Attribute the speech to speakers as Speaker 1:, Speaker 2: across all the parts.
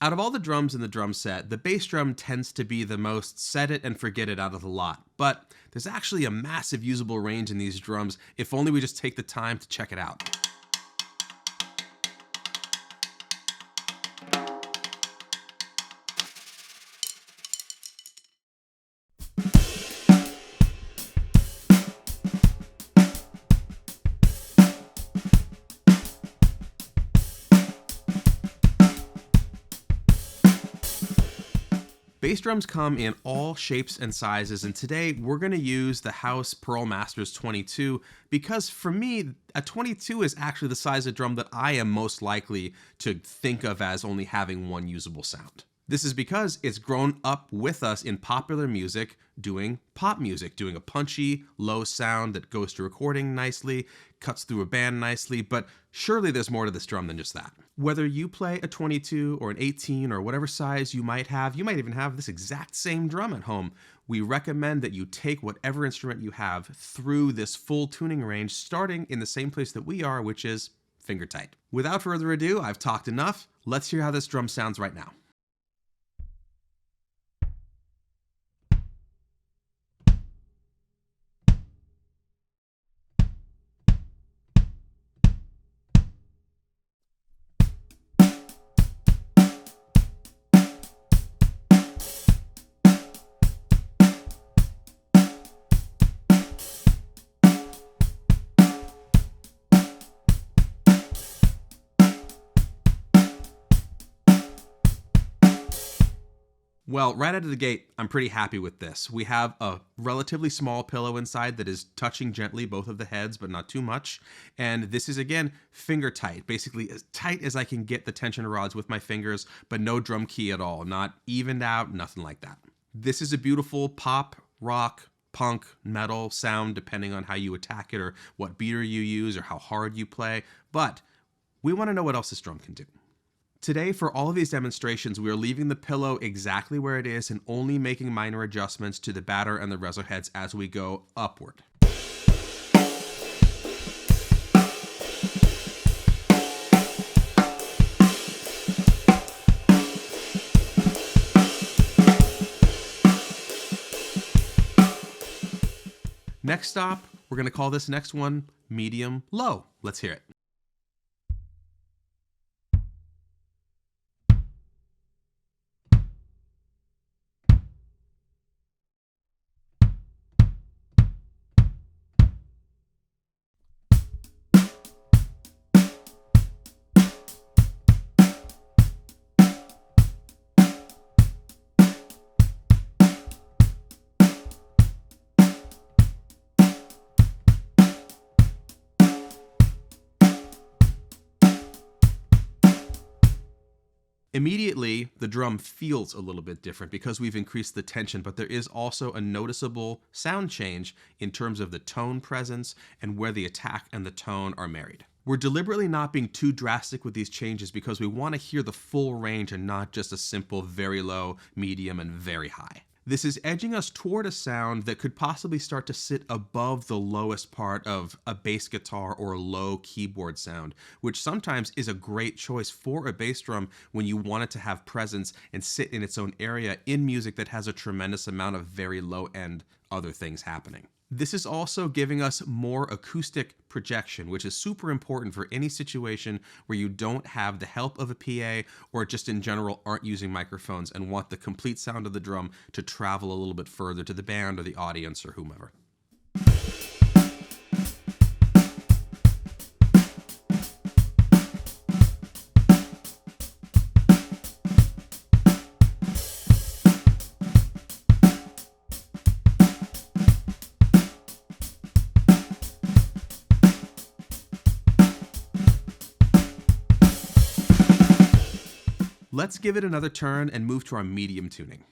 Speaker 1: Out of all the drums in the drum set, the bass drum tends to be the most set it and forget it out of the lot, but there's actually a massive usable range in these drums if only we just take the time to check it out. Bass drums come in all shapes and sizes, and today we're going to use the House Pearl Masters 22 because for me, a 22 is actually the size of drum that I am most likely to think of as only having one usable sound. This is because it's grown up with us in popular music, doing pop music, doing a punchy, low sound that goes to recording nicely, cuts through a band nicely, but surely there's more to this drum than just that. Whether you play a 22 or an 18 or whatever size you might even have this exact same drum at home, we recommend that you take whatever instrument you have through this full tuning range, starting in the same place that we are, which is Fingertight. Without further ado, I've talked enough. Let's hear how this drum sounds right now. Well, right out of the gate, I'm pretty happy with this. We have a relatively small pillow inside that is touching gently both of the heads, but not too much. And this is, again, finger tight, basically as tight as I can get the tension rods with my fingers, but no drum key at all, not evened out, nothing like that. This is a beautiful pop, rock, punk, metal sound, depending on how you attack it or what beater you use or how hard you play. But we want to know what else this drum can do. Today, for all of these demonstrations, we are leaving the pillow exactly where it is and only making minor adjustments to the batter and the Reso heads as we go upward. Next stop, we're going to call this next one medium low. Let's hear it. Immediately, the drum feels a little bit different because we've increased the tension, but there is also a noticeable sound change in terms of the tone presence and where the attack and the tone are married. We're deliberately not being too drastic with these changes because we want to hear the full range and not just a simple very low, medium, and very high. This is edging us toward a sound that could possibly start to sit above the lowest part of a bass guitar or a low keyboard sound, which sometimes is a great choice for a bass drum when you want it to have presence and sit in its own area in music that has a tremendous amount of very low end other things happening. This is also giving us more acoustic projection, which is super important for any situation where you don't have the help of a PA or just in general aren't using microphones and want the complete sound of the drum to travel a little bit further to the band or the audience or whomever. Let's give it another turn and move to our medium tuning.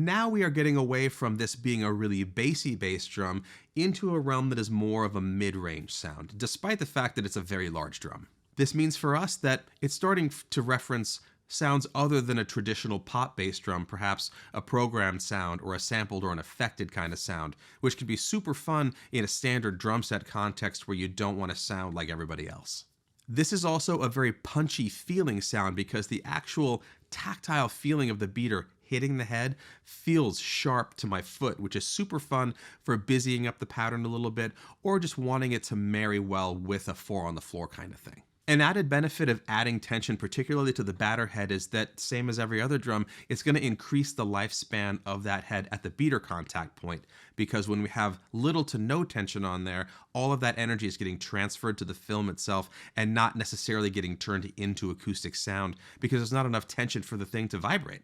Speaker 1: Now we are getting away from this being a really bassy bass drum into a realm that is more of a mid-range sound, despite the fact that it's a very large drum. This means for us that it's starting to reference sounds other than a traditional pop bass drum, perhaps a programmed sound or a sampled or an affected kind of sound, which can be super fun in a standard drum set context where you don't want to sound like everybody else. This is also a very punchy feeling sound because the actual tactile feeling of the beater hitting the head feels sharp to my foot, which is super fun for busying up the pattern a little bit or just wanting it to marry well with a 4 on the floor kind of thing. An added benefit of adding tension, particularly to the batter head, is that, same as every other drum, it's going to increase the lifespan of that head at the beater contact point, because when we have little to no tension on there, all of that energy is getting transferred to the film itself and not necessarily getting turned into acoustic sound, because there's not enough tension for the thing to vibrate.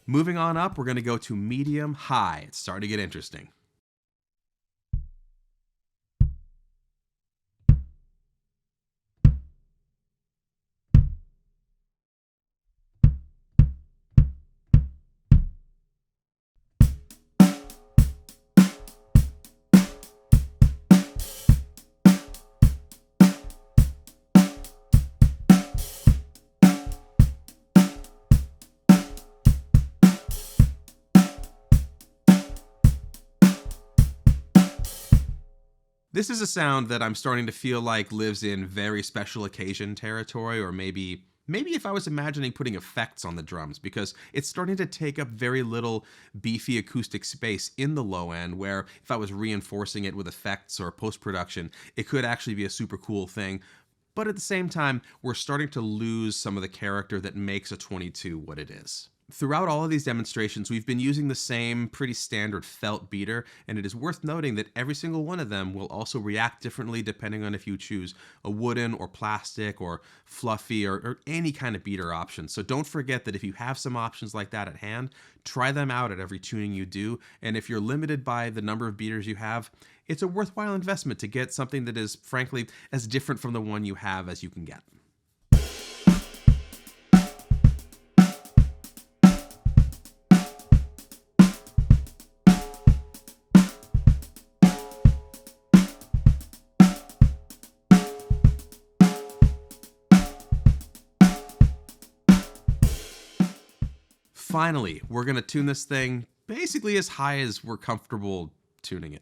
Speaker 1: Moving on up, we're going to go to medium high. It's starting to get interesting. This is a sound that I'm starting to feel like lives in very special occasion territory, or maybe if I was imagining putting effects on the drums, because it's starting to take up very little beefy acoustic space in the low end, where if I was reinforcing it with effects or post-production, it could actually be a super cool thing. But at the same time, we're starting to lose some of the character that makes a 22 what it is. Throughout all of these demonstrations, we've been using the same pretty standard felt beater, and it is worth noting that every single one of them will also react differently depending on if you choose a wooden or plastic or fluffy or any kind of beater option. So don't forget that if you have some options like that at hand, try them out at every tuning you do, and if you're limited by the number of beaters you have, it's a worthwhile investment to get something that is, frankly, as different from the one you have as you can get. Finally, we're going to tune this thing basically as high as we're comfortable tuning it.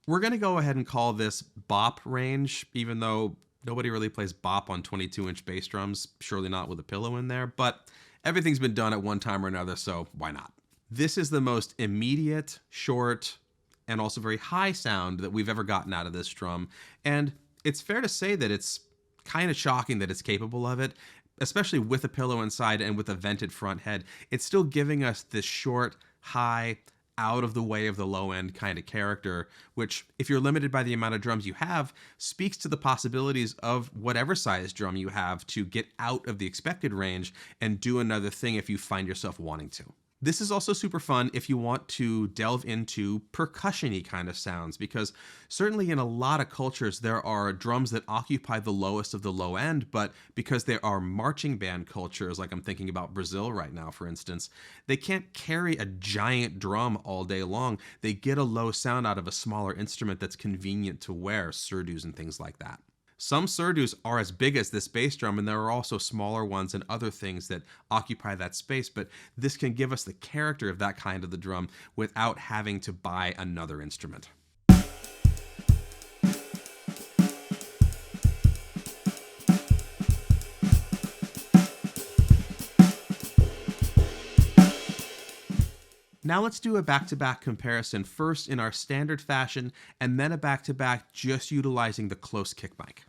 Speaker 1: We're going to go ahead and call this bop range, even though nobody really plays bop on 22-inch bass drums, surely not with a pillow in there, but everything's been done at one time or another, so why not? This is the most immediate, short, and also very high sound that we've ever gotten out of this drum, and it's fair to say that it's kind of shocking that it's capable of it, especially with a pillow inside and with a vented front head. It's still giving us this short, high, out of the way of the low end kind of character, which, if you're limited by the amount of drums you have, speaks to the possibilities of whatever size drum you have to get out of the expected range and do another thing if you find yourself wanting to. This is also super fun if you want to delve into percussion-y kind of sounds, because certainly in a lot of cultures there are drums that occupy the lowest of the low end, but because there are marching band cultures, like I'm thinking about Brazil right now, for instance, they can't carry a giant drum all day long. They get a low sound out of a smaller instrument that's convenient to wear, surdos and things like that. Some surdos are as big as this bass drum, and there are also smaller ones and other things that occupy that space, but this can give us the character of that kind of the drum without having to buy another instrument. Now let's do a back-to-back comparison, first in our standard fashion, and then a back-to-back just utilizing the close kick mic.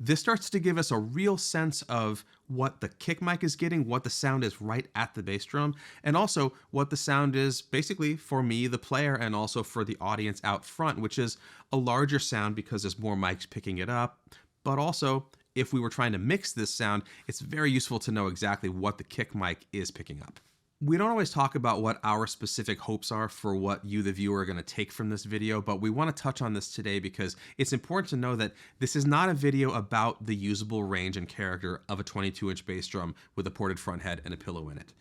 Speaker 1: This starts to give us a real sense of what the kick mic is getting, what the sound is right at the bass drum, and also what the sound is basically for me, the player, and also for the audience out front, which is a larger sound because there's more mics picking it up. But also, if we were trying to mix this sound, it's very useful to know exactly what the kick mic is picking up. We don't always talk about what our specific hopes are for what you, the viewer, are going to take from this video, but we want to touch on this today because it's important to know that this is not a video about the usable range and character of a 22-inch bass drum with a ported front head and a pillow in it.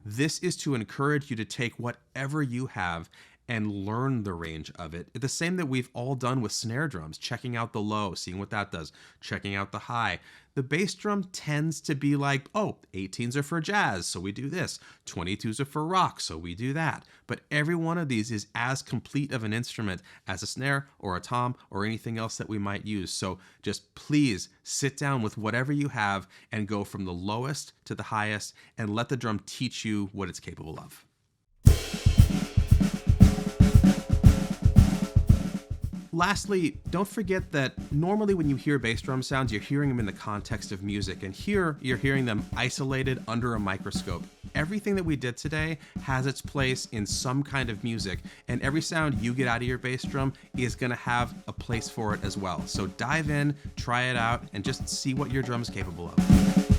Speaker 1: This is to encourage you to take whatever you have and learn the range of it. The same that we've all done with snare drums, checking out the low, seeing what that does, checking out the high. The bass drum tends to be like, oh, 18s are for jazz, so we do this. 22s are for rock, so we do that. But every one of these is as complete of an instrument as a snare or a tom or anything else that we might use. So just please sit down with whatever you have and go from the lowest to the highest and let the drum teach you what it's capable of. Lastly, don't forget that normally when you hear bass drum sounds, you're hearing them in the context of music, and here you're hearing them isolated under a microscope. Everything that we did today has its place in some kind of music, and every sound you get out of your bass drum is going to have a place for it as well. So dive in, try it out, and just see what your drum's capable of.